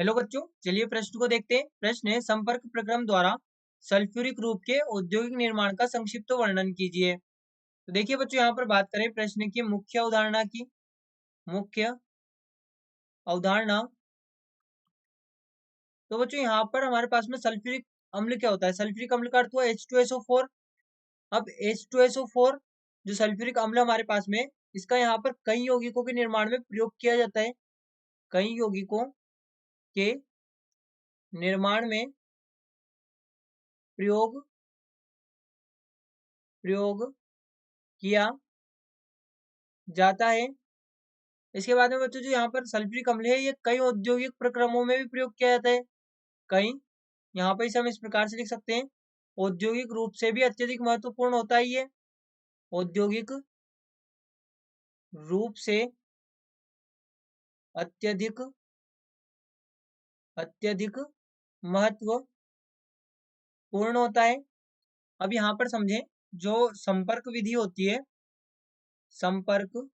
Hello बच्चों, चलिए प्रश्न को देखते हैं। प्रश्न है, संपर्क प्रक्रम द्वारा सल्फ्यूरिक रूप के औद्योगिक निर्माण का संक्षिप्त वर्णन कीजिए। तो देखिए बच्चों, यहाँ पर बात करें प्रश्न की मुख्य अवधारणा की। मुख्य अवधारणा, तो बच्चों यहाँ पर हमारे पास में सल्फ्यूरिक अम्ल क्या होता है। सल्फ्यूरिक अम्ल का अर्थ हुआ H2SO4। अब H2SO4 जो सल्फ्यूरिक अम्ल हमारे पास में, इसका यहाँ पर कई यौगिकों के निर्माण में प्रयोग किया जाता है। कई यौगिकों के निर्माण में प्रयोग किया जाता है। इसके बाद में बच्चों जो यहाँ पर सल्फ्यूरिक अम्ल है, ये कई औद्योगिक प्रक्रमों में भी प्रयोग किया जाता है। कई, यहाँ पर इसे हम इस प्रकार से लिख सकते हैं, औद्योगिक रूप से भी अत्यधिक महत्वपूर्ण होता है ये। औद्योगिक रूप से अत्यधिक महत्वपूर्ण होता है। अब यहाँ पर समझें, जो संपर्क विधि होती है, संपर्क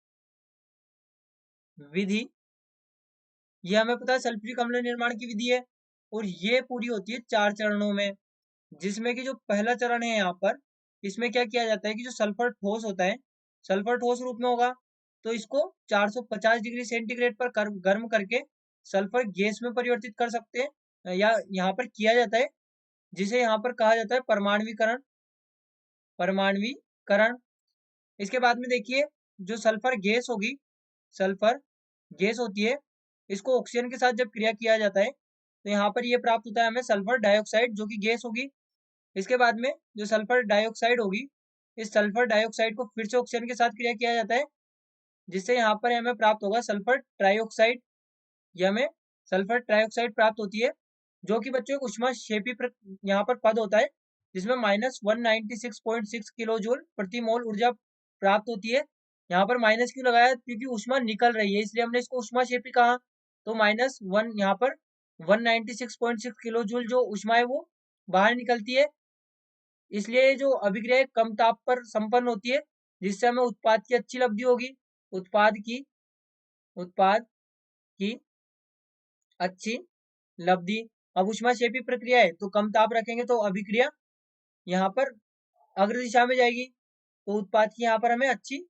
विधि, ये हमें पता है सल्फ्यूरिक अम्ल निर्माण की विधि है, और ये पूरी होती है 4 चरणों में। जिसमें कि जो पहला चरण है यहाँ पर, इसमें क्या किया जाता है कि जो सल्फर ठोस होता है, सल्फर ठोस रूप में होगा, तो इसको 450 डिग्री सेंटीग्रेड पर गर्म करके सल्फर गैस में परिवर्तित कर सकते हैं, या यहाँ पर किया जाता है, जिसे यहाँ पर कहा जाता है परमाणुीकरण। इसके बाद में देखिए, जो सल्फर गैस होगी, सल्फर गैस होती है, इसको ऑक्सीजन के साथ जब क्रिया किया जाता है, तो यहाँ पर ये प्राप्त होता है हमें सल्फर डाइऑक्साइड, जो कि गैस होगी। इसके बाद में जो सल्फर डाइऑक्साइड होगी, इस सल्फर डाइऑक्साइड को फिर से ऑक्सीजन के साथ क्रिया किया जाता है, जिससे यहाँ पर हमें प्राप्त होगा सल्फर ट्राइऑक्साइड। यह हमें सल्फर ट्राइऑक्साइड प्राप्त होती है, जो कि बच्चों एक ऊष्माक्षेपी यहाँ पर पद होता है, जिसमें -196.6 किलो जूल प्रति मोल ऊर्जा प्राप्त होती है। यहाँ पर माइनस क्यों लगाया, क्योंकि ऊष्मा निकल रही है, इसलिए हमने इसको ऊष्माक्षेपी कहा। तो -1, यहाँ पर 196.6 किलो जूल जो ऊष्मा है वो बाहर निकलती है। इसलिए जो अभिक्रिया कम ताप पर संपन्न होती है, जिससे हमें उत्पाद की अच्छी लब्धि होगी। उत्पाद की अच्छी लब्धि। अब ऊष्माक्षेपी प्रक्रिया है, तो कम ताप रखेंगे तो अभिक्रिया यहाँ पर अग्र दिशा में जाएगी, तो उत्पाद की यहाँ पर हमें अच्छी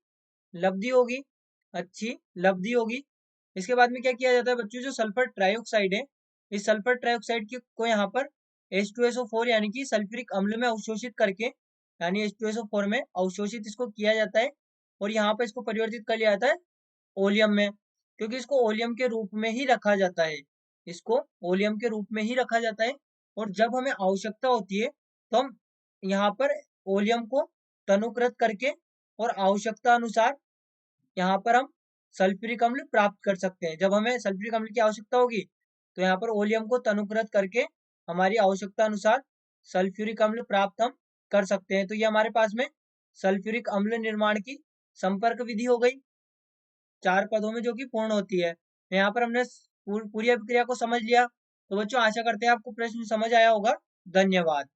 लब्धि होगी। इसके बाद में क्या किया जाता है बच्चों, जो सल्फर ट्राइऑक्साइड है, इस सल्फर ट्राइऑक्साइड को यहाँ पर H2SO4 यानी कि सल्फ्यूरिक अम्ल में अवशोषित करके, यानी H2SO4 में अवशोषित इसको किया जाता है, और यहाँ पर इसको परिवर्तित कर लिया जाता है ओलियम में, क्योंकि इसको ओलियम के रूप में ही रखा जाता है। और जब हमें आवश्यकता होती है, तो हम यहाँ पर ओलियम को तनुकृत करके और आवश्यकता अनुसार यहाँ पर हम सल्फ्यूरिक अम्ल प्राप्त कर सकते हैं। जब हमें सल्फ्यूरिक अम्ल की आवश्यकता होगी, तो यहाँ पर ओलियम को तनुकृत करके हमारी आवश्यकता अनुसार सल्फ्यूरिक अम्ल प्राप्त हम कर सकते हैं। तो ये हमारे पास में सल्फ्यूरिक अम्ल निर्माण की संपर्क विधि हो गई, 4 पदों में, जो कि पूर्ण होती है। यहाँ पर हमने पूरी अभिक्रिया को समझ लिया। तो बच्चों, आशा करते हैं आपको प्रश्न समझ आया होगा। धन्यवाद।